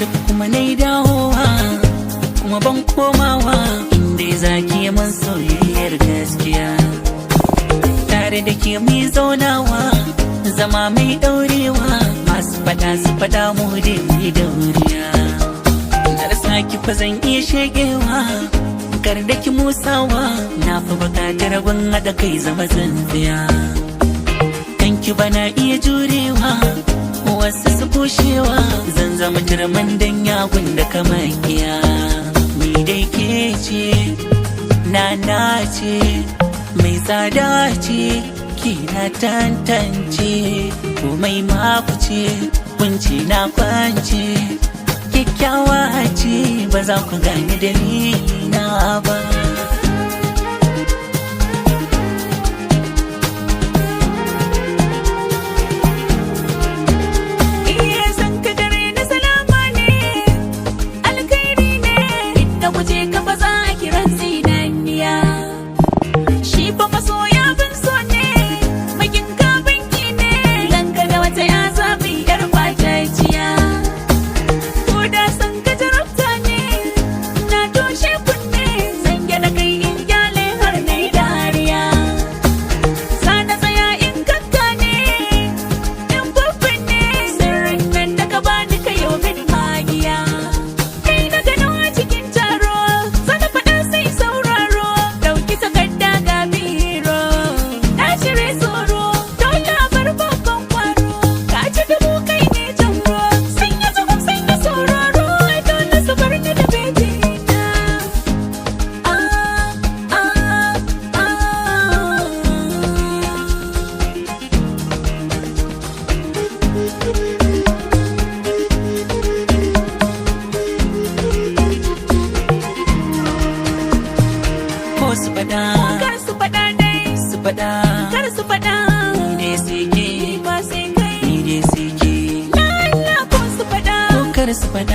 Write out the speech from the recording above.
tafi kuma na dawowa kuma ban komawa inda zaki man soyayyar gaskiya tare da ke mai zaunawa zama mai daurewa masu fada su fada mu da mai dauriya na rasa ki fa zan iya shegewa kar da ki musawa na fi bukatar gun haɗa kai zama tsintsiya kanki bana iya jurewa wasu su bushewa zan zama turman dan yagun da kamar iya ni dai ke ce na ce mai tsada ce kina tantance komai maku ce kunci na kwance kyakkyawa ce ba za ku gani dalilina ba su fada kar su fada dai su fada kar su fada ni dai sai ke ba sai kai ni dai sai ke la la ko su fada kar su fada